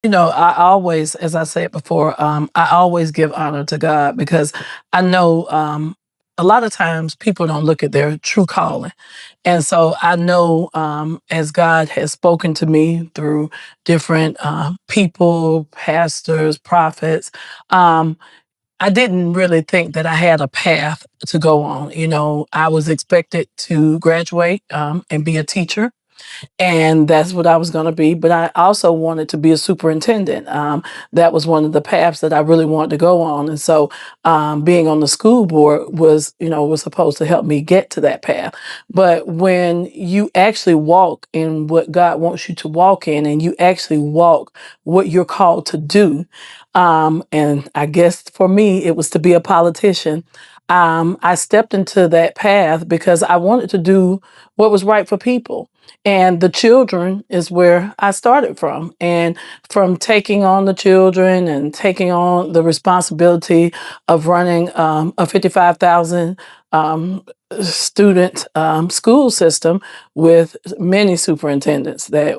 I always, as I said before, I always give honor to God because I know a lot of times people don't look at their true calling. And so I know as God has spoken to me through different people, pastors, prophets, um, I didn't really think that I had a path to go on. I was expected to graduate and be a teacher, and that's what I was going to be. But I also wanted to be a superintendent. That was one of the paths that I really wanted to go on, and so being on the school board was supposed to help me get to that path. But when you actually walk in what God wants you to walk in, and you actually walk what you're called to do, and I guess for me it was to be a politician. I stepped into that path because I wanted to do what was right for people. And the children is where I started from. And from taking on the children and taking on the responsibility of running a 55,000 um, student school system with many superintendents that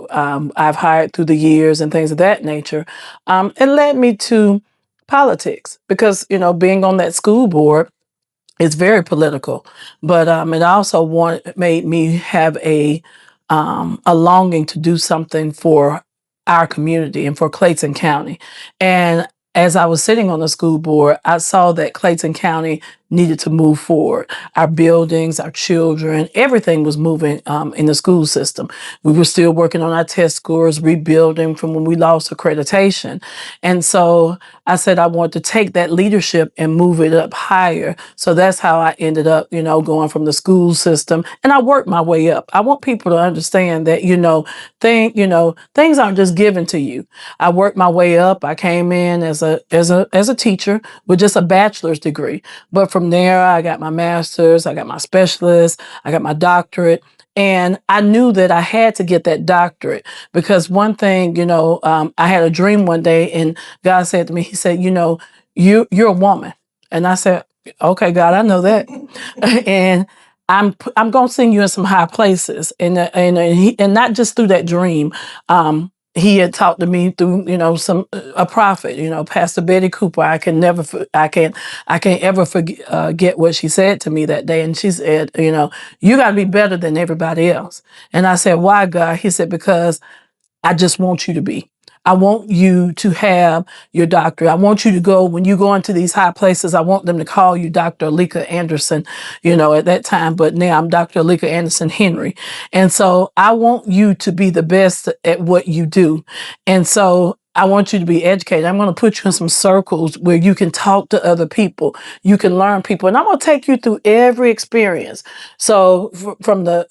I've hired through the years and things of that nature, it led me to politics because, being on that school board, it's very political, but it also made me have a longing to do something for our community and for Clayton County. And as I was sitting on the school board, I saw that Clayton County needed to move forward. Our buildings, our children, everything was moving in the school system. We were still working on our test scores, rebuilding from when we lost accreditation. And so I said I wanted to take that leadership and move it up higher. So that's how I ended up, going from the school system, and I worked my way up. I want people to understand that, things aren't just given to you. I worked my way up. I came in as a teacher with just a bachelor's degree. But from there, I got my master's, I got my specialist, I got my doctorate. And I knew that I had to get that doctorate because one thing, I had a dream one day, and God said to me, He said, you're a woman. And I said, okay, God, I know that. And I'm gonna send you in some high places, and not just through that dream. He had talked to me through, some a prophet, Pastor Betty Cooper. I can't ever forget what she said to me that day. And she said, you got to be better than everybody else. And I said, why, God? He said, because I just want you to be. I want you to have your doctorate. I want you to go, when you go into these high places, I want them to call you Dr. Alieka Anderson, at that time. But now I'm Dr. Alieka Anderson Henry. And so I want you to be the best at what you do. And so I want you to be educated. I'm going to put you in some circles where you can talk to other people. You can learn people. And I'm going to take you through every experience. So from the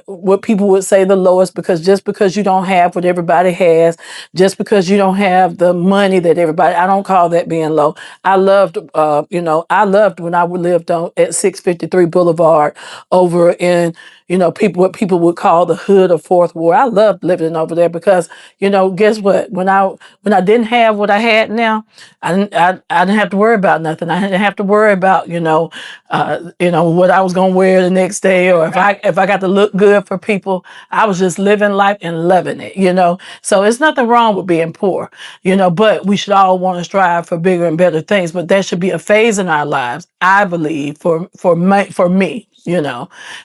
what people would say the lowest, because just because you don't have what everybody has, just because you don't have the money that everybody, I don't call that being low. I loved when I lived on at 653 Boulevard over in, what people would call the hood of Fourth Ward. I loved living over there because, guess what? When I didn't have what I had now, I didn't have to worry about nothing. I didn't have to worry about, what I was gonna wear the next day, or if I got to look good for people. I was just living life and loving it. So it's nothing wrong with being poor, but we should all want to strive for bigger and better things. But there should be a phase in our lives, I believe, for me.